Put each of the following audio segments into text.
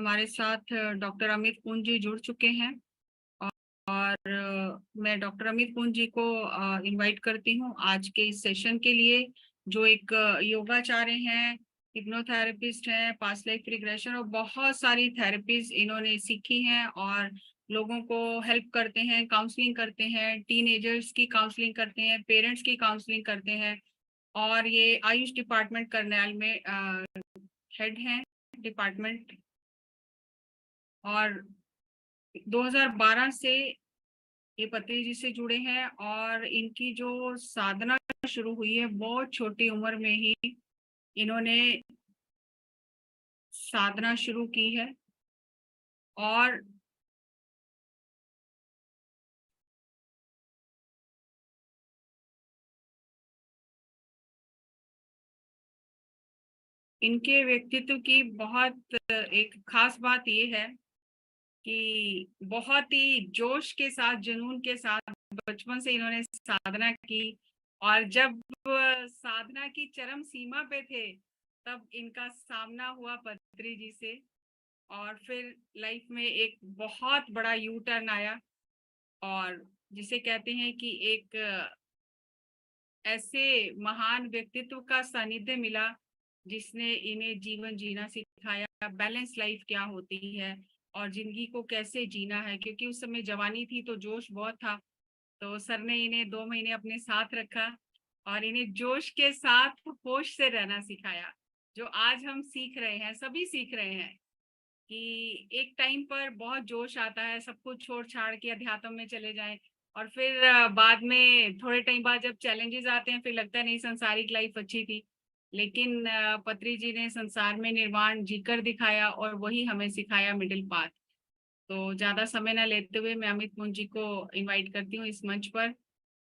हमारे साथ डॉक्टर अमित पुंज जी जुड़ चुके हैं और मैं डॉक्टर अमित पुंज जी को इनवाइट करती हूँ आज के इस सेशन के लिए, जो एक योगाचार्य हैं, हिप्नोथेरेपिस्ट हैं, पास्ट लाइफ रिग्रेशन और बहुत सारी थेरेपीज इन्होंने सीखी हैं और लोगों को हेल्प करते हैं, काउंसलिंग करते हैं, टीनेजर्स की काउंसलिंग करते हैं, पेरेंट्स की काउंसलिंग करते हैं और ये आयुष डिपार्टमेंट करनाल में हेड हैं डिपार्टमेंट। और 2012 से ये पत्री जी से जुड़े हैं और इनकी जो साधना शुरू हुई है बहुत छोटी उम्र में ही इन्होंने साधना शुरू की है और इनके व्यक्तित्व की बहुत एक खास बात ये है कि बहुत ही जोश के साथ, जुनून के साथ बचपन से इन्होंने साधना की और जब साधना की चरम सीमा पे थे तब इनका सामना हुआ पत्री जी से और फिर लाइफ में एक बहुत बड़ा यू टर्न आया और जिसे कहते हैं कि एक ऐसे महान व्यक्तित्व का सानिध्य मिला जिसने इन्हें जीवन जीना सिखाया, बैलेंस लाइफ क्या होती है और जिंदगी को कैसे जीना है, क्योंकि उस समय जवानी थी तो जोश बहुत था। तो सर ने इन्हें 2 महीने अपने साथ रखा और इन्हें जोश के साथ होश से रहना सिखाया, जो आज हम सीख रहे हैं, सभी सीख रहे हैं कि एक टाइम पर बहुत जोश आता है, सब कुछ छोड़ छाड़ के अध्यात्म में चले जाएं और फिर बाद में थोड़े टाइम बाद जब चैलेंजेस आते हैं फिर लगता है नहीं संसारिक लाइफ अच्छी थी। लेकिन पत्री जी ने संसार में निर्वाण जीकर दिखाया और वही हमें सिखाया मिडिल पाथ। तो ज्यादा समय ना लेते हुए मैं अमित पुंज जी को इनवाइट करती हूँ इस मंच पर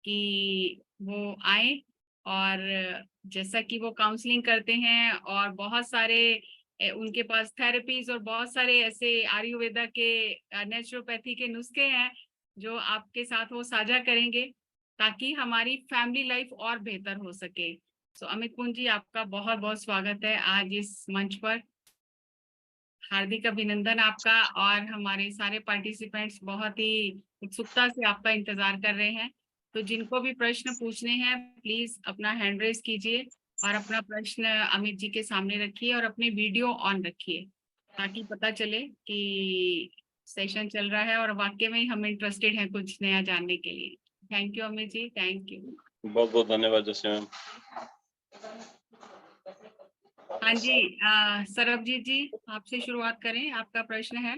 कि वो आए और जैसा कि वो काउंसलिंग करते हैं और बहुत सारे उनके पास थेरेपीज और बहुत सारे ऐसे आयुर्वेदा के नेचुरोपैथी के नुस्खे हैं जो आपके साथ वो साझा करेंगे ताकि हमारी फैमिली लाइफ और बेहतर हो सके। सो अमित पुंज जी, आपका बहुत बहुत स्वागत है आज इस मंच पर। हार्दिक अभिनंदन आपका और हमारे सारे पार्टिसिपेंट्स बहुत ही उत्सुकता से आपका इंतजार कर रहे हैं। तो जिनको भी प्रश्न पूछने हैं प्लीज अपना हैंड रेज कीजिए और अपना प्रश्न अमित जी के सामने रखिए और अपने वीडियो ऑन रखिए ताकि पता चले कि सेशन चल रहा है और वाकई में हम इंटरेस्टेड हैं कुछ नया जानने के लिए। Thank you Amit ji, thank you. बहुत बहुत धन्यवाद जैसे मैम। हाँ जी, सरबजीत जी आपसे शुरुआत करें, आपका प्रश्न है।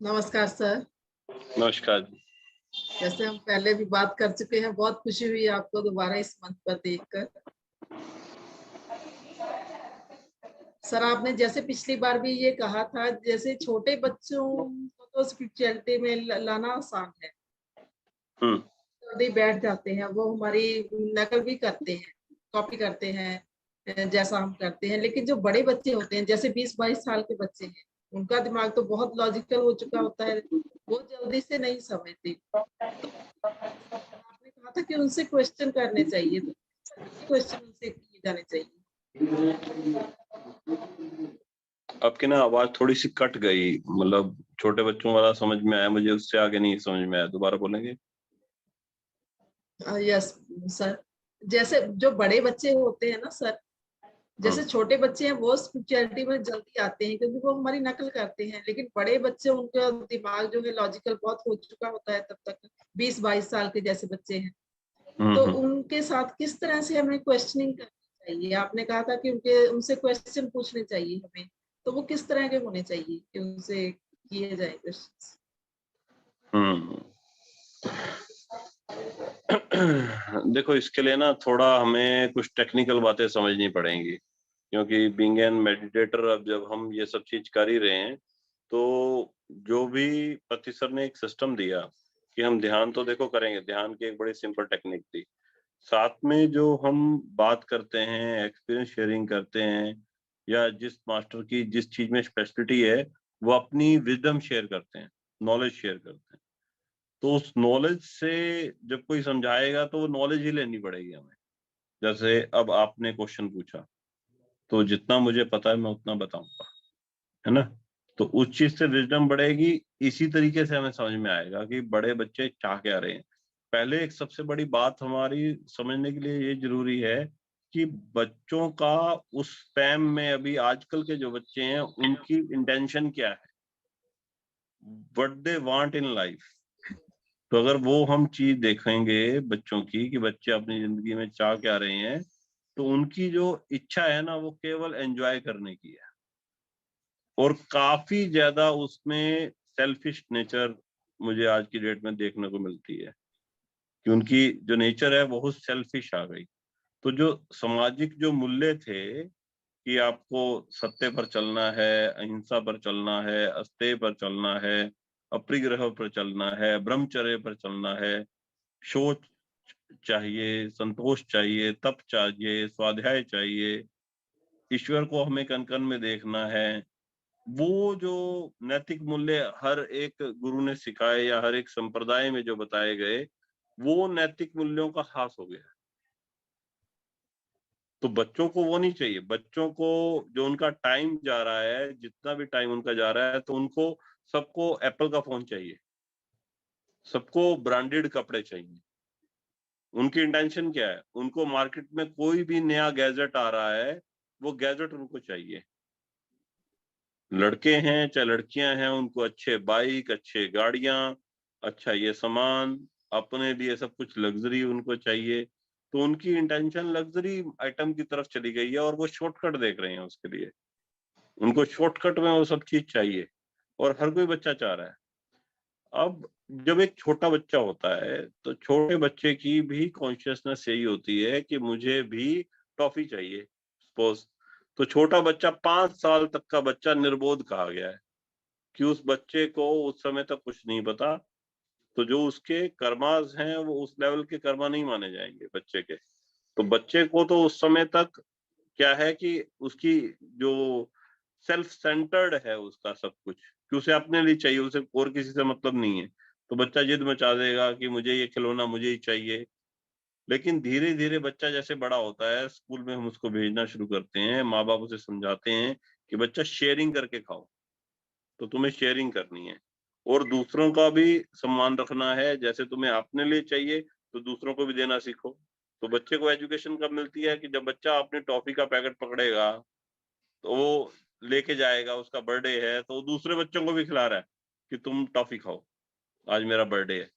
नमस्कार सर। नमस्कार। जैसे हम पहले भी बात कर चुके हैं, बहुत खुशी हुई आपको दोबारा इस मंच पर देखकर। सर आपने जैसे पिछली बार भी ये कहा था, जैसे छोटे बच्चों को तो स्पिरिचुअलिटी में लाना आसान है, जल्दी बैठ जाते हैं, वो हमारी नकल भी करते हैं, कॉपी करते हैं जैसा हम करते हैं। लेकिन जो बड़े बच्चे होते हैं, जैसे 20-22 साल के बच्चे हैं, उनका दिमाग तो बहुत लॉजिकल हो चुका होता है, वो जल्दी से नहीं समझते। आपने कहा था कि उनसे क्वेश्चन करने चाहिए, तो क्वेश्चन उनसे किए जाने चाहिए। आपकी ना आवाज थोड़ी सी कट गई, मतलब छोटे बच्चों वाला समझ में आया मुझे, उससे आगे नहीं समझ में आया। दोबारा बोलेंगे? Yes sir. जैसे जो बड़े बच्चे होते हैं ना सर, जैसे छोटे बच्चे हैं वो स्पिरिचुअलिटी में जल्दी आते हैं क्योंकि वो हमारी नकल करते हैं। लेकिन बड़े बच्चे, उनका दिमाग जो है लॉजिकल बहुत हो चुका होता है, तब तक 20-22 साल के जैसे बच्चे हैं, तो उनके साथ किस तरह से हमें क्वेश्चनिंग करनी चाहिए? आपने कहा था कि उनसे क्वेश्चन पूछने चाहिए हमें, तो वो किस तरह के होने चाहिए कि उनसे किए जाए क्वेश्चन? देखो, इसके लिए ना थोड़ा हमें कुछ टेक्निकल बातें समझनी पड़ेंगी, क्योंकि बीइंग एन मेडिटेटर अब जब हम ये सब चीज कर ही रहे हैं, तो जो भी पति सर ने एक सिस्टम दिया कि हम ध्यान तो देखो करेंगे, ध्यान की एक बड़ी सिंपल टेक्निक थी। साथ में जो हम बात करते हैं, एक्सपीरियंस शेयरिंग करते हैं, या जिस मास्टर की जिस चीज में स्पेशलिटी है वो अपनी विजडम शेयर करते हैं, नॉलेज शेयर करते हैं। तो उस नॉलेज से जब कोई समझाएगा तो वो नॉलेज ही लेनी पड़ेगी हमें। जैसे अब आपने क्वेश्चन पूछा, तो जितना मुझे पता है मैं उतना बताऊंगा, है ना। तो उस चीज से विजडम बढ़ेगी। इसी तरीके से हमें समझ में आएगा कि बड़े बच्चे चाह क्या रहे हैं। पहले एक सबसे बड़ी बात हमारी समझने के लिए ये जरूरी है कि बच्चों का उस टाइम में, अभी आजकल के जो बच्चे हैं उनकी इंटेंशन क्या है, what they want in life. तो अगर वो हम चीज देखेंगे बच्चों की कि बच्चे अपनी जिंदगी में चाह क्या रहे हैं, तो उनकी जो इच्छा है ना वो केवल एंजॉय करने की है। और काफी ज्यादा उसमें सेल्फिश नेचर मुझे आज की डेट में देखने को मिलती है कि उनकी जो नेचर है बहुत सेल्फिश आ गई। तो जो सामाजिक जो मूल्य थे कि आपको सत्य पर चलना है, अहिंसा पर चलना है, अस्तेय पर चलना है, अपरिग्रह पर चलना है, ब्रह्मचर्य पर चलना है, शोच चाहिए, संतोष चाहिए, तप चाहिए, स्वाध्याय चाहिए, ईश्वर को हमें कण कण में देखना है, वो जो नैतिक मूल्य हर एक गुरु ने सिखाए या हर एक संप्रदाय में जो बताए गए, वो नैतिक मूल्यों का ह्रास हो गया। तो बच्चों को वो नहीं चाहिए। बच्चों को जो उनका टाइम जा रहा है, जितना भी टाइम उनका जा रहा है, तो उनको सबको एप्पल का फोन चाहिए, सबको ब्रांडेड कपड़े चाहिए। उनकी इंटेंशन क्या है, उनको मार्केट में कोई भी नया गैजेट आ रहा है, वो गैजेट उनको चाहिए। लड़के हैं चाहे लड़कियां हैं, उनको अच्छे बाइक, अच्छे गाड़ियां, अच्छा ये सामान, अपने लिए सब कुछ लग्जरी उनको चाहिए। तो उनकी इंटेंशन लग्जरी आइटम की तरफ चली गई है और वो शॉर्टकट देख रहे हैं उसके लिए। उनको शॉर्टकट में वो सब चीज चाहिए और हर कोई बच्चा चाह रहा है। अब जब एक छोटा बच्चा होता है तो छोटे बच्चे की भी कॉन्शियसनेस यही होती है कि मुझे भी टॉफी चाहिए सपोज। तो छोटा बच्चा 5 साल तक का बच्चा निर्बोध कहा गया है कि उस बच्चे को उस समय तक कुछ नहीं पता। तो जो उसके कर्मास हैं वो उस लेवल के कर्मा नहीं माने जाएंगे बच्चे के। तो बच्चे को तो उस समय तक क्या है कि उसकी जो सेल्फ सेंटर्ड है उसका सब कुछ, कि उसे अपने लिए चाहिए, उसे और किसी से मतलब नहीं है। तो बच्चा जिद मचा देगा कि मुझे ये खिलौना मुझे ही चाहिए। लेकिन धीरे धीरे बच्चा जैसे बड़ा होता है, स्कूल में हम उसको भेजना शुरू करते हैं, माँ बाप उसे समझाते हैं कि बच्चा शेयरिंग करके खाओ। तो तुम्हें शेयरिंग करनी है और दूसरों का भी सम्मान रखना है। जैसे तुम्हें अपने लिए चाहिए तो दूसरों को भी देना सीखो। तो बच्चे को एजुकेशन कब मिलती है कि जब बच्चा अपनी टॉफी का पैकेट पकड़ेगा तो वो लेके जाएगा, उसका बर्थडे है तो वो दूसरे बच्चों को भी खिला रहा है कि तुम टॉफी खाओ, आज मेरा बर्थडे है।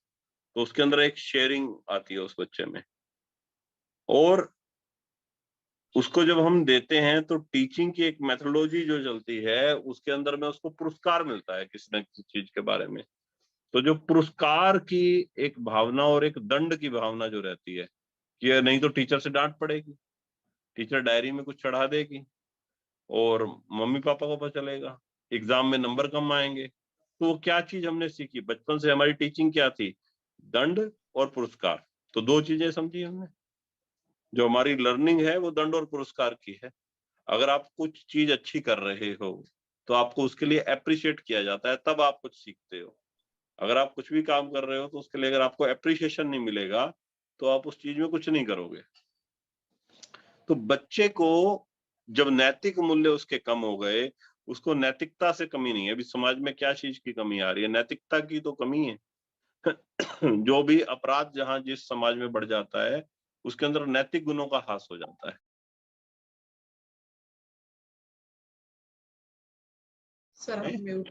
तो उसके अंदर एक शेयरिंग आती है उस बच्चे में। और उसको जब हम देते हैं तो टीचिंग की एक मेथोडोलॉजी जो चलती है उसके अंदर में उसको पुरस्कार मिलता है किसी न किसी चीज के बारे में। तो जो पुरस्कार की एक भावना और एक दंड की भावना जो रहती है कि नहीं तो टीचर से डांट पड़ेगी, टीचर डायरी में कुछ चढ़ा देगी और मम्मी पापा को पता चलेगा, एग्जाम में नंबर कम आएंगे। तो वो क्या चीज हमने सीखी बचपन से, हमारी टीचिंग क्या थी, दंड और पुरस्कार। तो दो चीजें समझी हमने। जो हमारी लर्निंग है वो दंड और पुरस्कार की है। अगर आप कुछ चीज अच्छी कर रहे हो तो आपको उसके लिए अप्रिशिएट किया जाता है, तब आप कुछ सीखते हो। अगर आप कुछ भी काम कर रहे हो तो उसके लिए अगर आपको अप्रिशिएशन नहीं मिलेगा तो आप उस चीज में कुछ नहीं करोगे। तो बच्चे को जब नैतिक मूल्य उसके कम हो गए, उसको नैतिकता से कमी नहीं है। अभी समाज में क्या चीज की कमी आ रही है, नैतिकता की तो कमी है। जो भी अपराध जहां जिस समाज में बढ़ जाता है उसके अंदर नैतिक गुणों का ह्रास हो जाता है। सर आप म्यूट।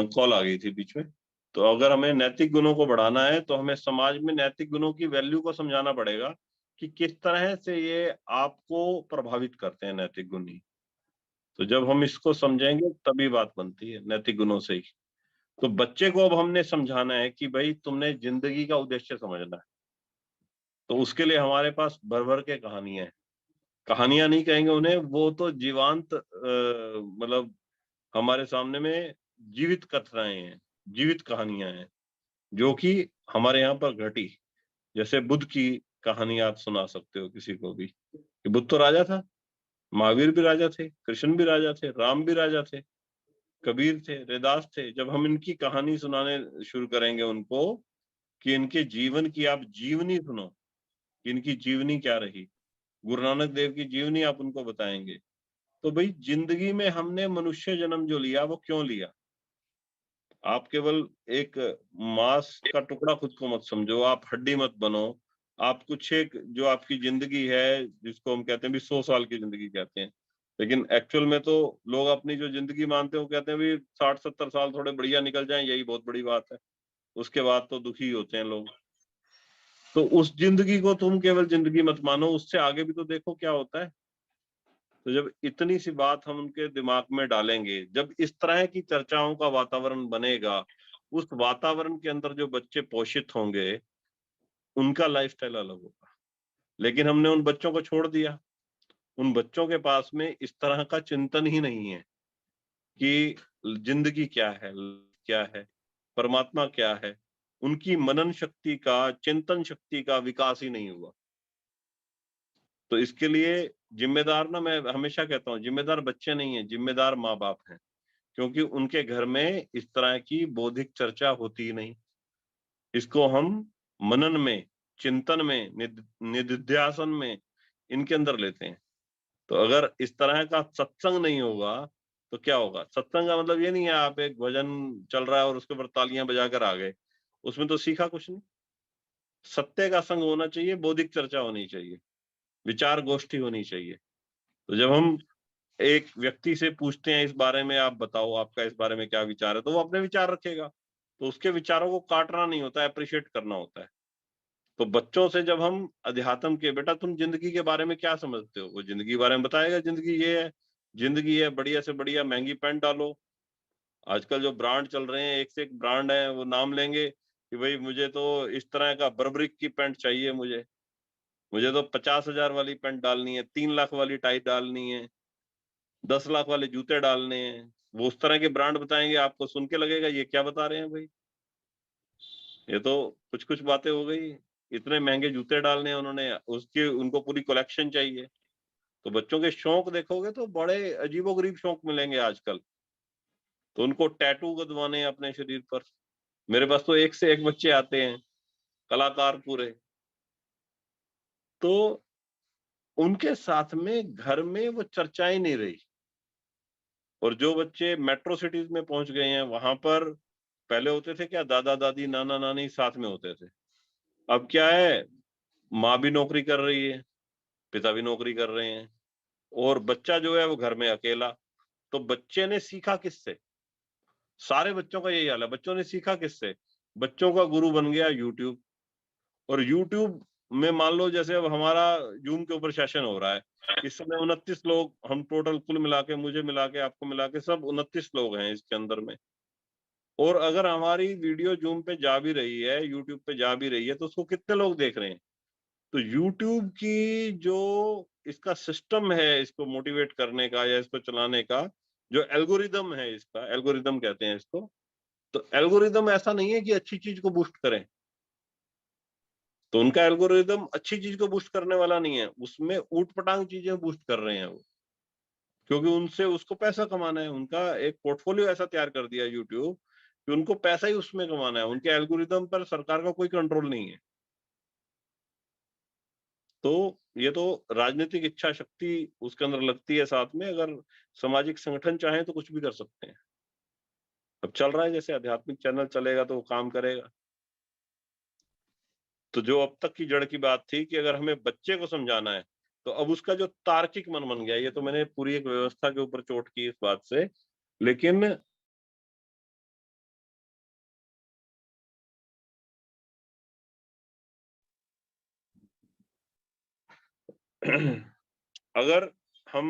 कॉल आ गई थी बीच में। तो अगर हमें नैतिक गुणों को बढ़ाना है तो हमें समाज में नैतिक गुणों की वैल्यू को समझाना पड़ेगा कि किस तरह से ये आपको प्रभावित करते हैं नैतिक गुण ही। तो जब हम इसको समझेंगे तभी बात बनती है नैतिक गुणों से ही। तो बच्चे को अब हमने समझाना है कि भाई तुमने जिंदगी का उद्देश्य समझना है। तो उसके लिए हमारे पास भर भर के कहानियां हैं। कहानियां नहीं कहेंगे उन्हें, वो तो जीवांत मतलब हमारे सामने में जीवित कथाएं हैं, जीवित कहानियां हैं जो कि हमारे यहाँ पर घटी। जैसे बुद्ध की कहानी आप सुना सकते हो किसी को भी कि बुद्ध तो राजा था, महावीर भी राजा थे, कृष्ण भी राजा थे, राम भी राजा थे, कबीर थे, रैदास थे। जब हम इनकी कहानी सुनाने शुरू करेंगे उनको कि इनके जीवन की आप जीवनी सुनो कि इनकी जीवनी क्या रही, गुरु नानक देव की जीवनी आप उनको बताएंगे। तो भाई जिंदगी में हमने मनुष्य जन्म जो लिया वो क्यों लिया? आप केवल एक मांस का टुकड़ा खुद को मत समझो, आप हड्डी मत बनो। आप कुछ एक जो आपकी जिंदगी है, जिसको हम कहते हैं भी 100 साल की जिंदगी कहते हैं, लेकिन एक्चुअल में तो लोग अपनी जो जिंदगी मानते हैं वो कहते हैं भी 60-70 साल थोड़े बढ़िया निकल जाएं, यही बहुत बड़ी बात है। उसके बाद तो दुखी होते हैं लोग। तो उस जिंदगी को तुम केवल जिंदगी मत मानो, उससे आगे भी तो देखो क्या होता है। तो जब इतनी सी बात हम उनके दिमाग में डालेंगे, जब इस तरह की चर्चाओं का वातावरण बनेगा, उस वातावरण के अंदर जो बच्चे पोषित होंगे उनका लाइफस्टाइल अलग होगा। लेकिन हमने उन बच्चों को छोड़ दिया। उन बच्चों के पास में इस तरह का चिंतन ही नहीं है कि जिंदगी क्या है, परमात्मा क्या है। उनकी मनन शक्ति का, चिंतन शक्ति का विकास ही नहीं हुआ। तो इसके लिए जिम्मेदार ना, मैं हमेशा कहता हूँ, जिम्मेदार बच्चे नहीं है, जिम्मेदार माँ बाप हैं। क्योंकि उनके घर में इस तरह की बौद्धिक चर्चा होती ही नहीं। इसको हम मनन में, चिंतन में, निधिध्यासन में, इनके अंदर लेते हैं। तो अगर इस तरह का सत्संग नहीं होगा तो क्या होगा? सत्संग का मतलब ये नहीं है आप एक भजन चल रहा है और उसके ऊपर तालियां बजाकर आ गए, उसमें तो सीखा कुछ नहीं। सत्य का संग होना चाहिए, बौद्धिक चर्चा होनी चाहिए, विचार गोष्ठी होनी चाहिए। तो जब हम एक व्यक्ति से पूछते हैं इस बारे में, आप बताओ आपका इस बारे में क्या विचार है, तो वो अपने विचार रखेगा। तो उसके विचारों को काटना नहीं होता है, अप्रिशिएट करना होता है। तो बच्चों से जब हम अध्यात्म के, बेटा तुम जिंदगी के बारे में क्या समझते हो, वो जिंदगी के बारे में बताएगा। जिंदगी ये है, जिंदगी है, बढ़िया से बढ़िया महंगी पैंट डालो। आजकल जो ब्रांड चल रहे हैं, एक से एक ब्रांड है, वो नाम लेंगे कि भाई मुझे तो इस तरह का बर्बरिक की पैंट चाहिए, मुझे तो 50,000 वाली पैंट डालनी है, 3 लाख वाली टाई डालनी है, 10 लाख वाले जूते डालने हैं। वो उस तरह के ब्रांड बताएंगे, आपको सुन के लगेगा ये क्या बता रहे हैं भाई, ये तो कुछ कुछ बातें हो गई। इतने महंगे जूते डालने हैं उन्होंने, उसकी उनको पूरी कलेक्शन चाहिए। तो बच्चों के शौक देखोगे तो बड़े अजीबोगरीब शौक मिलेंगे आजकल। तो उनको टैटू गदवाने हैं अपने शरीर पर। मेरे पास तो एक से एक बच्चे आते हैं, कलाकार पूरे। तो उनके साथ में घर में वो चर्चाएं नहीं रही। और जो बच्चे मेट्रो सिटीज में पहुंच गए हैं, वहां पर पहले होते थे क्या, दादा दादी नाना नानी साथ में होते थे। अब क्या है, माँ भी नौकरी कर रही है, पिता भी नौकरी कर रहे हैं, और बच्चा जो है वो घर में अकेला। तो बच्चे ने सीखा किससे? सारे बच्चों का यही हाल है, बच्चों ने सीखा किससे? बच्चों का गुरु बन गया यूट्यूब। और यूट्यूब में मान लो जैसे अब हमारा जूम के ऊपर सेशन हो रहा है, इस समय 29 लोग हम टोटल, कुल मिला के, मुझे मिला के, आपको मिला के, सब 29 लोग हैं इसके अंदर में। और अगर हमारी वीडियो जूम पे जा भी रही है, यूट्यूब पे जा भी रही है, तो उसको कितने लोग देख रहे हैं? तो यूट्यूब की जो इसका सिस्टम है, इसको मोटिवेट करने का या इसको चलाने का, जो एल्गोरिदम है, इसका एल्गोरिदम कहते हैं इसको। तो एल्गोरिदम ऐसा नहीं है कि अच्छी चीज को बूस्ट करें। तो उनका एल्गोरिदम अच्छी चीज को बूस्ट करने वाला नहीं है, उसमें ऊट पटांग चीजें बूस्ट कर रहे हैं वो। क्योंकि उनसे उसको पैसा कमाना है, उनका एक पोर्टफोलियो ऐसा तैयार कर दिया यूट्यूब कि उनको पैसा ही उसमें कमाना है। उनके एल्गोरिदम पर सरकार का कोई कंट्रोल नहीं है। तो ये तो राजनीतिक इच्छा शक्ति उसके अंदर लगती है साथ में। अगर सामाजिक संगठन चाहे तो कुछ भी कर सकते हैं। अब चल रहा है जैसे आध्यात्मिक चैनल चलेगा तो वो काम करेगा। तो जो अब तक की जड़ की बात थी कि अगर हमें बच्चे को समझाना है, तो अब उसका जो तार्किक मन बन गया, ये तो मैंने पूरी एक व्यवस्था के ऊपर चोट की इस बात से। लेकिन अगर हम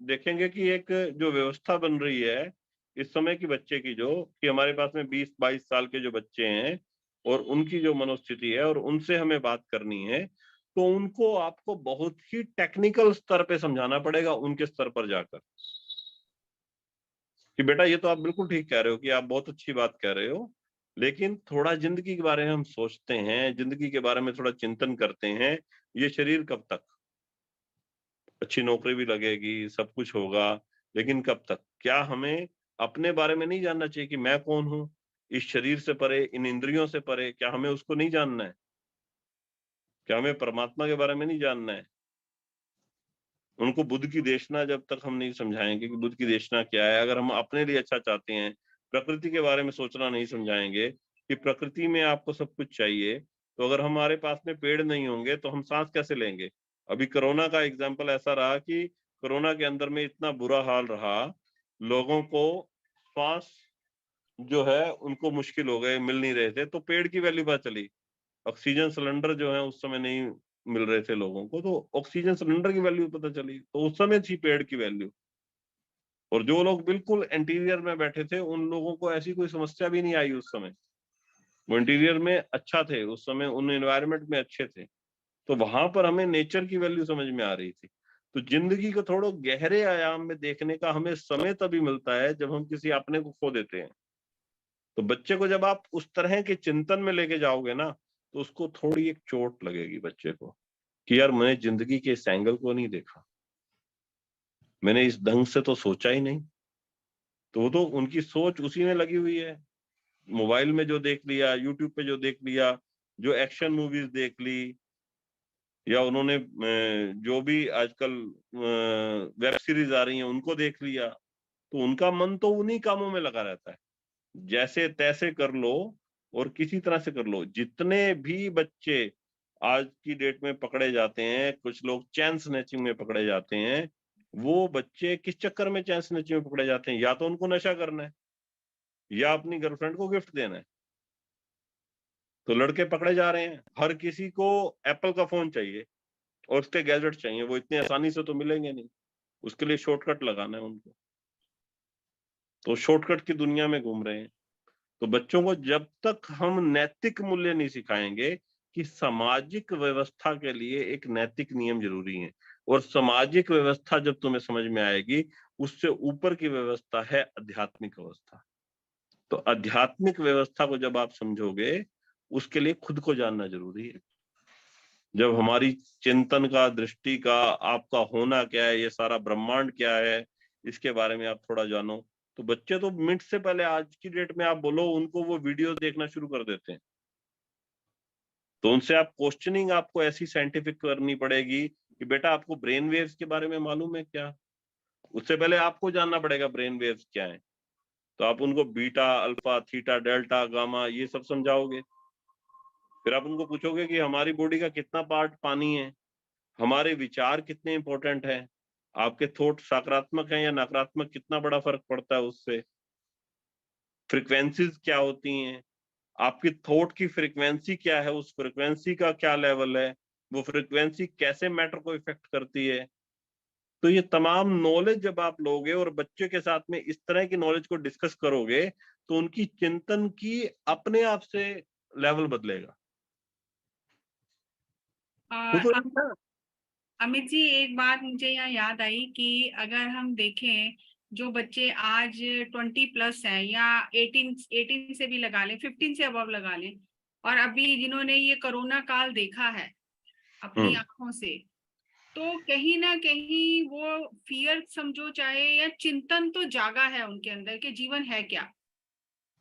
देखेंगे कि एक जो व्यवस्था बन रही है इस समय की बच्चे की, जो कि हमारे पास में 20-22 साल के जो बच्चे हैं और उनकी जो मनोस्थिति है और उनसे हमें बात करनी है, तो उनको आपको बहुत ही टेक्निकल स्तर पे समझाना पड़ेगा, उनके स्तर पर जाकर, कि बेटा ये तो आप बिल्कुल ठीक कह रहे हो, कि आप बहुत अच्छी बात कह रहे हो, लेकिन थोड़ा जिंदगी के बारे में हम सोचते हैं, जिंदगी के बारे में थोड़ा चिंतन करते हैं। ये शरीर कब तक? अच्छी नौकरी भी लगेगी, सब कुछ होगा, लेकिन कब तक? क्या हमें अपने बारे में नहीं जानना चाहिए कि मैं कौन हूँ? इस शरीर से परे, इन इंद्रियों से परे, क्या हमें उसको नहीं जानना है? क्या हमें परमात्मा के बारे में नहीं जानना है? उनको बुद्ध की देशना जब तक हम नहीं समझाएंगे कि बुद्ध की देशना क्या है, अगर हम अपने लिए अच्छा चाहते हैं, प्रकृति के बारे में सोचना नहीं समझाएंगे कि प्रकृति में आपको सब कुछ चाहिए, तो अगर हमारे पास में पेड़ नहीं होंगे तो हम सांस कैसे लेंगे? अभी कोरोना का एग्जाम्पल ऐसा रहा कि कोरोना के अंदर में इतना बुरा हाल रहा, लोगों को श्वास जो है उनको मुश्किल हो गए, मिल नहीं रहे थे, तो पेड़ की वैल्यू पता चली। ऑक्सीजन सिलेंडर जो है उस समय नहीं मिल रहे थे लोगों को, तो ऑक्सीजन सिलेंडर की वैल्यू पता चली, तो उस समय थी पेड़ की वैल्यू। और जो लोग बिल्कुल इंटीरियर में बैठे थे उन लोगों को ऐसी कोई समस्या भी नहीं आई उस समय, वो इंटीरियर में अच्छा थे उस समय, उन एनवायरनमेंट में अच्छे थे, तो वहां पर हमें नेचर की वैल्यू समझ में आ रही थी। तो जिंदगी को थोड़ा गहरे आयाम में देखने का हमें समय तभी मिलता है जब हम किसी अपने को खो देते हैं। तो बच्चे को जब आप उस तरह के चिंतन में लेके जाओगे ना, तो उसको थोड़ी एक चोट लगेगी बच्चे को कि यार मैंने जिंदगी के इस एंगल को नहीं देखा, मैंने इस ढंग से तो सोचा ही नहीं। तो वो तो उनकी सोच उसी में लगी हुई है, मोबाइल में जो देख लिया, यूट्यूब पे जो देख लिया, जो एक्शन मूवीज देख ली, या उन्होंने जो भी आजकल वेब सीरीज आ रही हैं उनको देख लिया, तो उनका मन तो उन्हीं कामों में लगा रहता है। जैसे तैसे कर लो और किसी तरह से कर लो। जितने भी बच्चे आज की डेट में पकड़े जाते हैं, कुछ लोग चैन स्नैचिंग में पकड़े जाते हैं, वो बच्चे किस चक्कर में चैन स्नैचिंग में पकड़े जाते हैं? या तो उनको नशा करना है या अपनी गर्लफ्रेंड को गिफ्ट देना है। तो लड़के पकड़े जा रहे हैं, हर किसी को एप्पल का फोन चाहिए और उसके गैजेट चाहिए, वो इतनी आसानी से तो मिलेंगे नहीं, उसके लिए शॉर्टकट लगाना है उनको, तो शॉर्टकट की दुनिया में घूम रहे हैं। तो बच्चों को जब तक हम नैतिक मूल्य नहीं सिखाएंगे कि सामाजिक व्यवस्था के लिए एक नैतिक नियम जरूरी है, और सामाजिक व्यवस्था जब तुम्हें समझ में आएगी, उससे ऊपर की व्यवस्था है आध्यात्मिक व्यवस्था। तो आध्यात्मिक व्यवस्था को जब आप समझोगे, उसके लिए खुद को जानना जरूरी है। जब हमारी चिंतन का, दृष्टि का, आपका होना क्या है, ये सारा ब्रह्मांड क्या है, इसके बारे में आप थोड़ा जानो, तो बच्चे तो मिनट से पहले, आज की डेट में आप बोलो उनको, वो वीडियो देखना शुरू कर देते हैं। तो उनसे आप क्वेश्चनिंग आपको ऐसी साइंटिफिक करनी पड़ेगी कि बेटा आपको ब्रेन वेव्स के बारे में मालूम है क्या? उससे पहले आपको जानना पड़ेगा ब्रेन वेव्स क्या है। तो आप उनको beta, alpha, theta, delta, gamma ये सब समझाओगे। फिर आप उनको पूछोगे कि हमारी बॉडी का कितना पार्ट पानी है, हमारे विचार कितने इंपॉर्टेंट हैं, आपके थॉट सकारात्मक हैं या नकारात्मक, कितना बड़ा फर्क पड़ता है उससे, फ्रीक्वेंसीज क्या होती हैं, आपकी थॉट की फ्रीक्वेंसी क्या है, उस फ्रीक्वेंसी का क्या लेवल है, वो फ्रीक्वेंसी कैसे मैटर को इफेक्ट करती है। तो ये तमाम नॉलेज जब आप लोगे और बच्चे के साथ में इस तरह की नॉलेज को डिस्कस करोगे, तो उनकी चिंतन की अपने आप से लेवल बदलेगा। वो तो अ- अमित जी, एक बात मुझे यहाँ याद आई कि अगर हम देखें, जो बच्चे आज 20+ हैं या 18 से भी लगा लें, 15 से अबव लगा लें, और अभी जिन्होंने ये कोरोना काल देखा है अपनी आंखों से, तो कहीं ना कहीं वो फियर समझो चाहे, या चिंतन तो जागा है उनके अंदर कि जीवन है क्या।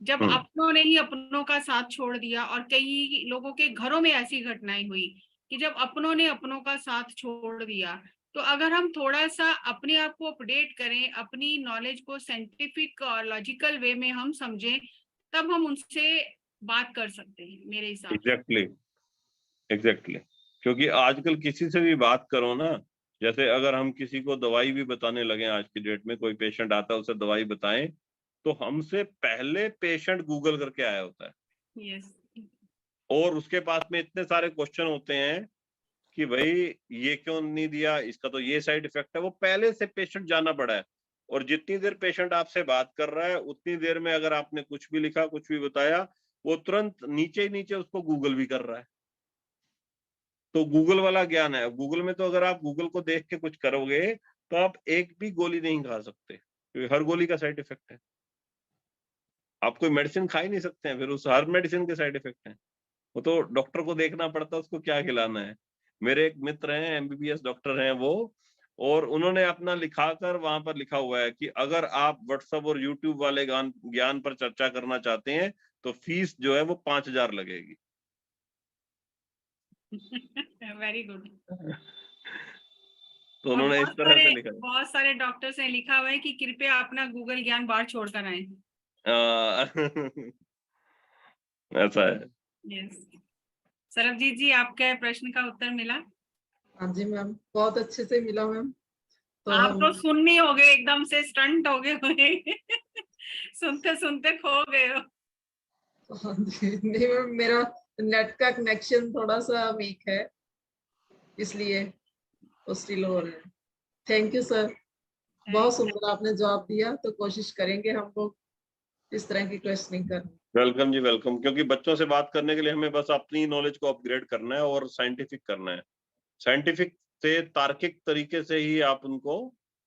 जब अपनों ने ही अपनों का साथ छोड़ दिया, और कई लोगों के घरों में ऐसी घटनाएं हुई कि जब अपनों ने अपनों का साथ छोड़ दिया, तो अगर हम थोड़ा सा अपने आप को अपडेट करें, अपनी नॉलेज को साइंटिफिक और लॉजिकल वे में हम समझें, तब हम उनसे बात कर सकते हैं मेरे हिसाब से। एग्जैक्टली। क्योंकि आजकल किसी से भी बात करो ना, जैसे अगर हम किसी को दवाई भी बताने लगे, आज की डेट में कोई पेशेंट आता है उसे दवाई बताएं, तो हमसे पहले पेशेंट गूगल करके आया होता है, यस। और उसके पास में इतने सारे क्वेश्चन होते हैं कि भाई ये क्यों नहीं दिया, इसका तो ये साइड इफेक्ट है, वो पहले से पेशेंट जाना पड़ा है। और जितनी देर पेशेंट आपसे बात कर रहा है, उतनी देर में अगर आपने कुछ भी लिखा, कुछ भी बताया, वो तुरंत नीचे ही नीचे उसको गूगल भी कर रहा है। तो गूगल वाला ज्ञान है। गूगल में तो अगर आप गूगल को देख के कुछ करोगे, तो आप एक भी गोली नहीं खा सकते, क्योंकि हर गोली का साइड इफेक्ट है। आप कोई मेडिसिन खा ही नहीं सकते हैं, फिर उस हर मेडिसिन के साइड इफेक्ट है। वो तो डॉक्टर को देखना पड़ता है उसको क्या खिलाना है। मेरे एक मित्र हैं, एमबीबीएस डॉक्टर हैं वो, और उन्होंने अपना लिखा कर वहां पर लिखा हुआ है कि अगर आप व्हाट्सएप और यूट्यूब वाले ज्ञान पर चर्चा करना चाहते हैं, तो फीस जो है वो 5,000 लगेगी। Very good. तो और उन्होंने इस तरह से लिखा बहुत सारे डॉक्टर्स ने लिखा हुआ है कि कृपया अपना गूगल ज्ञान बाहर छोड़कर आए। है। ऐसा है। यस। सरबजीत जी, आपके प्रश्न का उत्तर मिला? हाँ जी मैम, बहुत अच्छे से मिला मैम। तो आप हम तो सुननी हो गए, एकदम से स्टंट हो गए होंगे। सुनते सुनते खो गए हो। हाँ जी, नहीं मैम, मेरा नेट का कनेक्शन थोड़ा सा वीक है, इसलिए वो स्टिल हो रहा है। थैंक यू सर, बहुत सुंदर आपने जवाब दिया। तो कोशिश करेंगे हम लोग इस तरह की क्वेश्चनिंग करने। वेलकम जी, वेलकम। क्योंकि बच्चों से बात करने के लिए हमें बस अपनी नॉलेज को अपग्रेड करना है और साइंटिफिक करना है। साइंटिफिक से तार्किक तरीके से ही आप उनको,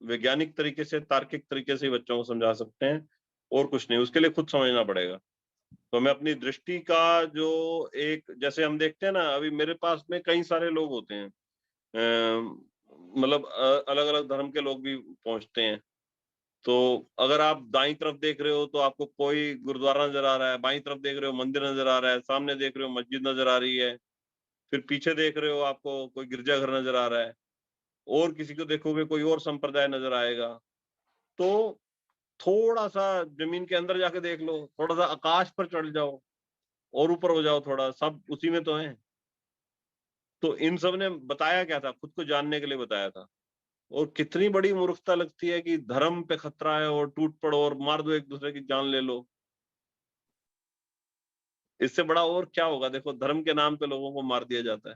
वैज्ञानिक तरीके से, तार्किक तरीके से ही बच्चों को समझा सकते हैं, और कुछ नहीं। उसके लिए खुद समझना पड़ेगा। तो हमें अपनी दृष्टि का जो एक, जैसे हम देखते हैं ना, अभी मेरे पास में कई सारे लोग होते हैं, मतलब अलग अलग धर्म के लोग भी पहुंचते हैं। तो अगर आप दाईं तरफ देख रहे हो तो आपको कोई गुरुद्वारा नजर आ रहा है, बाईं तरफ देख रहे हो मंदिर नजर आ रहा है, सामने देख रहे हो मस्जिद नजर आ रही है, फिर पीछे देख रहे हो आपको कोई गिरजाघर नजर आ रहा है, और किसी को देखोगे कोई और संप्रदाय नजर आएगा। तो थोड़ा सा जमीन के अंदर जाके देख लो, थोड़ा सा आकाश पर चढ़ जाओ और ऊपर हो जाओ, थोड़ा सब उसी में तो है। तो इन सब ने बताया क्या था? खुद को जानने के लिए बताया था। और कितनी बड़ी मूर्खता लगती है कि धर्म पे खतरा है और टूट पड़ो और मार दो, एक दूसरे की जान ले लो। इससे बड़ा और क्या होगा? देखो, धर्म के नाम पे लोगों को मार दिया जाता है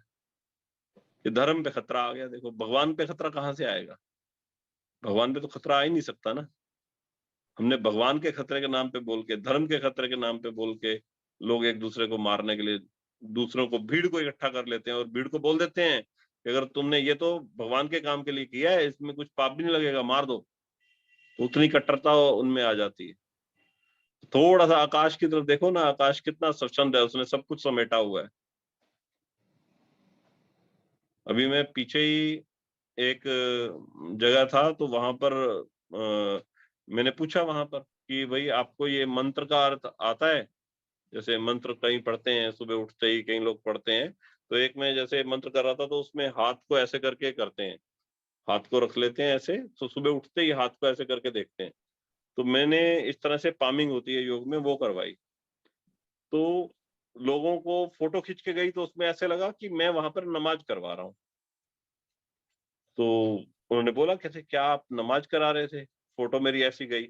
कि धर्म पे खतरा आ गया। देखो, भगवान पे खतरा कहाँ से आएगा? भगवान पे तो खतरा आ ही नहीं सकता ना। हमने भगवान के खतरे के नाम पे बोल के, धर्म के खतरे के नाम पे बोल के, लोग एक दूसरे को मारने के लिए दूसरों को, भीड़ को इकट्ठा कर लेते हैं और भीड़ को बोल देते हैं कि अगर तुमने ये तो भगवान के काम के लिए किया है, इसमें कुछ पाप भी नहीं लगेगा, मार दो। तो उतनी कट्टरता उनमें आ जाती है। थोड़ा सा आकाश की तरफ देखो ना, आकाश कितना स्वच्छंद है, उसने सब कुछ समेटा हुआ है। अभी मैं पीछे ही एक जगह था, तो वहां पर मैंने पूछा वहां पर कि भाई आपको ये मंत्र का अर्थ आता है? जैसे मंत्र कहीं पढ़ते हैं, सुबह उठते ही कई लोग पढ़ते हैं। तो एक में जैसे मंत्र कर रहा था, तो उसमें हाथ को ऐसे करके करते हैं, हाथ को रख लेते हैं ऐसे, तो सुबह उठते ही हाथ को ऐसे करके देखते हैं। तो मैंने इस तरह से पामिंग होती है योग में, वो करवाई। तो लोगों को फोटो खींच के गई, तो उसमें ऐसे लगा कि मैं वहां पर नमाज करवा रहा हूँ। तो उन्होंने बोला, कैसे, क्या आप नमाज करा रहे थे? फोटो मेरी ऐसी गई।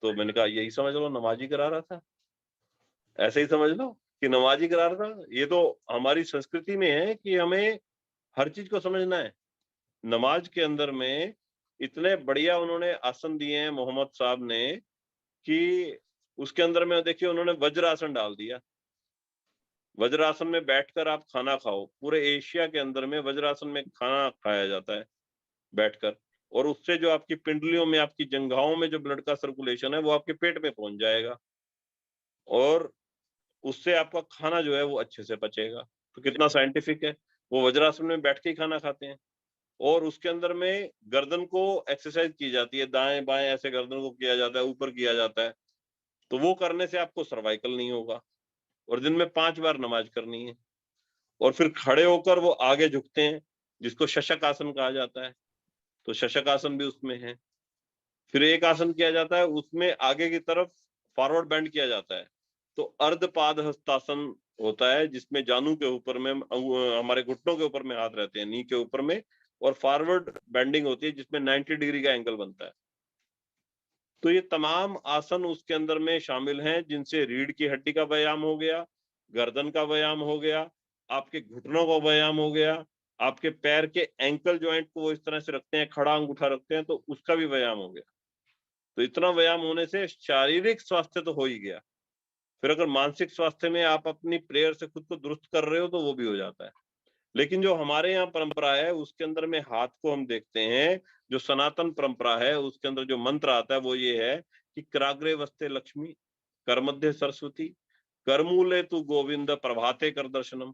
तो मैंने कहा, यही समझ लो, नमाज ही करा रहा था। ऐसे ही समझ लो कि नमाज ही करा रहा था। ये तो हमारी संस्कृति में है कि हमें हर चीज को समझना है। नमाज के अंदर में इतने बढ़िया उन्होंने आसन दिए हैं मोहम्मद साहब ने, कि उसके अंदर में देखिए उन्होंने वज्रासन डाल दिया। वज्रासन में बैठकर आप खाना खाओ। पूरे एशिया के अंदर में वज्रासन में खाना खाया जाता है बैठकर। और उससे जो आपकी पिंडलियों में, आपकी जंघाओं में जो ब्लड का सर्कुलेशन है, वो आपके पेट में पहुंच जाएगा, और उससे आपका खाना जो है वो अच्छे से पचेगा। तो कितना साइंटिफिक है। वो वज्रासन में बैठ के ही खाना खाते हैं। और उसके अंदर में गर्दन को एक्सरसाइज की जाती है, दाएं बाएं ऐसे गर्दन को किया जाता है, ऊपर किया जाता है। तो वो करने से आपको सर्वाइकल नहीं होगा। और दिन में 5 बार नमाज करनी है। और फिर खड़े होकर वो आगे झुकते हैं, जिसको शशक आसन कहा जाता है। तो शशक आसन भी उसमें है। फिर एक आसन किया जाता है, उसमें आगे की तरफ फॉरवर्ड बेंड किया जाता है। तो अर्धपाद हस्तासन होता है, जिसमें जानू के ऊपर में, हमारे घुटनों के ऊपर में हाथ रहते हैं, नी के ऊपर में, और फॉरवर्ड बेंडिंग होती है, जिसमें 90 डिग्री का एंगल बनता है। तो ये तमाम आसन उसके अंदर में शामिल हैं, जिनसे रीढ़ की हड्डी का व्यायाम हो गया, गर्दन का व्यायाम हो गया, आपके घुटनों का व्यायाम हो गया, आपके पैर के एंकल जॉइंट को वो इस तरह से रखते हैं, खड़ा अंगूठा रखते हैं, तो उसका भी व्यायाम हो गया। तो इतना व्यायाम होने से शारीरिक स्वास्थ्य तो हो ही गया। फिर अगर मानसिक स्वास्थ्य में आप अपनी प्रेयर से खुद को दुरुस्त कर रहे हो, तो वो भी हो जाता है। लेकिन जो हमारे यहाँ परंपरा है, उसके अंदर में हाथ को हम देखते हैं, जो सनातन परंपरा है, उसके अंदर जो मंत्र आता है वो ये है कि कराग्रे वस्ते लक्ष्मी, कर मध्य सरस्वती, करमूले तू गोविंद, प्रभाते कर दर्शनम।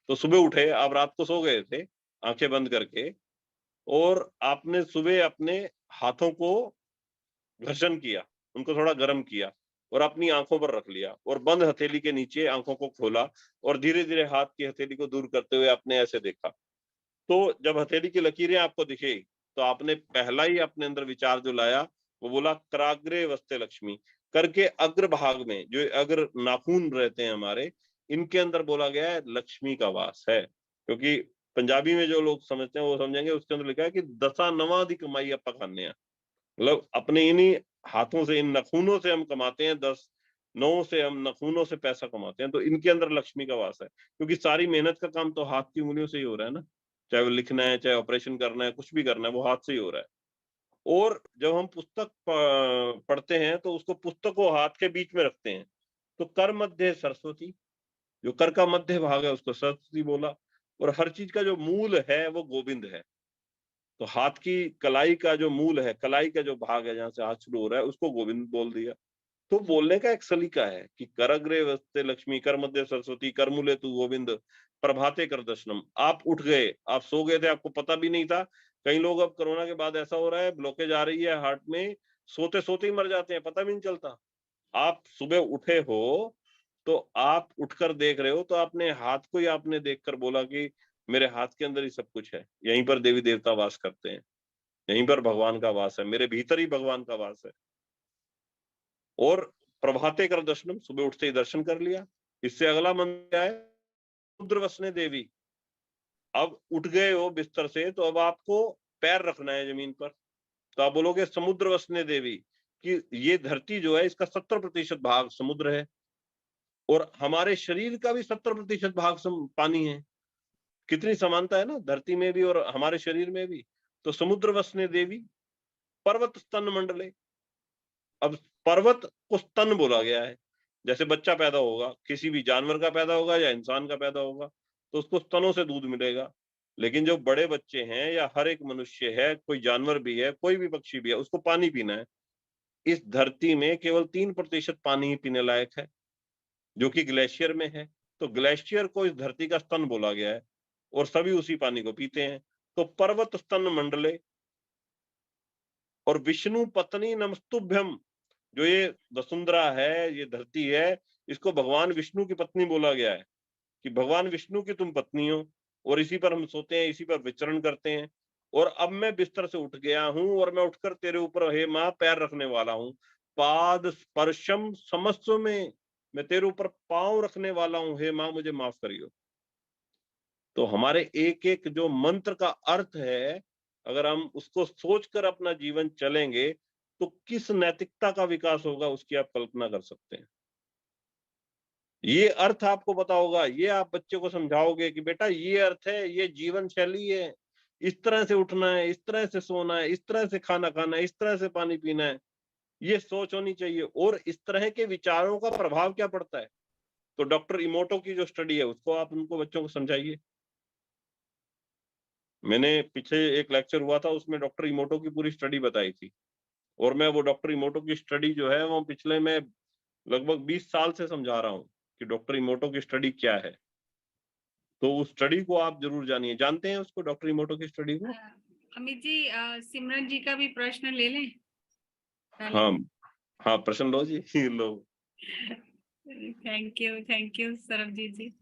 तो सुबह उठे, आप रात को सो गए थे आंखें बंद करके, और आपने सुबह अपने हाथों को घर्षण किया, उनको थोड़ा गर्म किया, और अपनी आंखों पर रख लिया, और बंद हथेली के नीचे आंखों को खोला, और धीरे धीरे हाथ की हथेली को दूर करते हुए आपने ऐसे देखा। तो जब हथेली की लकीरें आपको दिखेगी, तो आपने पहला ही अपने अंदर विचार जो लाया वो बोला कराग्रे वस्ते लक्ष्मी, करके अग्रभाग में जो अग्र नाखून रहते हैं हमारे, इनके अंदर बोला गया है लक्ष्मी का वास है। क्योंकि पंजाबी में जो लोग समझते हैं वो समझेंगे, उसके अंदर लिखा है कि दसा नवा दी कमाई आपा खाने हैं, मतलब अपने इन्हीं हाथों से, इन नखूनों से हम कमाते हैं, 10 नौ से हम नखूनों से पैसा कमाते हैं, तो इनके अंदर लक्ष्मी का वास है। क्योंकि सारी मेहनत का काम तो हाथ की उंगलियों से ही हो रहा है ना, चाहे वो लिखना है, चाहे ऑपरेशन करना है, कुछ भी करना है, वो हाथ से ही हो रहा है। और जब हम पुस्तक पढ़ते हैं तो उसको पुस्तक को हाथ के बीच में रखते हैं, तो कर मध्य सरस्वती, जो कर का मध्य भाग है उसको सरस्वती बोला, और हर चीज का जो मूल है वो गोविंद है। तो हाथ की कलाई का जो मूल है, कलाई का जो भाग है जहां से हाथ शुरू हो रहा है, उसको गोविंद बोल दिया। तो बोलने का एक सलीका है कि करग्रे वस्ते लक्ष्मी, कर मध्य सरस्वती, कर मूले तू गोविंद, प्रभाते कर दर्शनम। आप उठ गए, आप सो गए थे, आपको पता भी नहीं था। कई लोग अब कोरोना के बाद ऐसा हो रहा है, ब्लॉकेज आ रही है हार्ट में, सोते सोते ही मर जाते हैं, पता भी नहीं चलता। आप सुबह उठे हो तो आप उठकर देख रहे हो, तो आपने हाथ को ही आपने देखकर बोला कि मेरे हाथ के अंदर ही सब कुछ है, यहीं पर देवी देवता वास करते हैं, यहीं पर भगवान का वास है, मेरे भीतर ही भगवान का वास है। और प्रभाते कर दर्शनम, सुबह उठते ही दर्शन कर लिया। इससे अगला मंत्र है समुद्र वसने देवी। अब उठ गए हो बिस्तर से, तो अब आपको पैर रखना है जमीन पर, तो आप बोलोगे समुद्र वसने देवी, कि ये धरती जो है इसका 70% भाग समुद्र है, और हमारे शरीर का भी 70% भाग पानी है। कितनी समानता है ना धरती में भी और हमारे शरीर में भी। तो समुद्र वसने देवी, पर्वत स्तन मंडले। अब पर्वत को स्तन बोला गया है। जैसे बच्चा पैदा होगा, किसी भी जानवर का पैदा होगा या इंसान का पैदा होगा, तो उसको स्तनों से दूध मिलेगा। लेकिन जो बड़े बच्चे हैं या हर एक मनुष्य है, कोई जानवर भी है, कोई भी पक्षी भी है, उसको पानी पीना है। इस धरती में केवल 3% पानी ही पीने लायक है, जो कि ग्लेशियर में है। तो ग्लेशियर को इस धरती का स्तन बोला गया है, और सभी उसी पानी को पीते हैं। तो पर्वत स्तन मंडले, और विष्णु पत्नी नमस्तुभ्यम, जो ये वसुंधरा है, ये धरती है, इसको भगवान विष्णु की पत्नी बोला गया है, कि भगवान विष्णु की तुम पत्नी हो, और इसी पर हम सोते हैं, इसी पर विचरण करते हैं। और अब मैं बिस्तर से उठ गया हूं, और मैं उठकर तेरे ऊपर हे माँ पैर रखने वाला हूं। पाद स्पर्शम समस्व में, मैं तेरे ऊपर पांव रखने वाला हूं, हे माँ मुझे माफ करियो। तो हमारे एक एक जो मंत्र का अर्थ है, अगर हम उसको सोचकर अपना जीवन चलेंगे, तो किस नैतिकता का विकास होगा उसकी आप कल्पना कर सकते हैं। ये अर्थ आपको पता होगा, ये आप बच्चे को समझाओगे कि बेटा ये अर्थ है, ये जीवन शैली है, इस तरह से उठना है, इस तरह से सोना है, इस तरह से खाना खाना है, इस तरह से पानी पीना है, ये सोच होनी चाहिए। और इस तरह के विचारों का प्रभाव क्या पड़ता है, तो डॉक्टर इमोटो की जो स्टडी है उसको आप उनको बच्चों को समझाइए। मैंने पीछे एक लेक्चर हुआ था, उसमें डॉक्टर इमोटो की पूरी स्टडी बताई थी, और मैं वो डॉक्टर इमोटो की स्टडी जो है वो पिछले मैं लगभग 20 साल से समझा रहा हूँ कि डॉक्टर इमोटो की स्टडी क्या है। तो उस स्टडी को आप जरूर जानिए। जानते हैं उसको, डॉक्टर इमोटो की स्टडी को? अमित जी, सिमरन जी का भी प्रश्न ले लें? हाँ हाँ, प्रश्न लो जी लो। Thank you Sarabjit ji.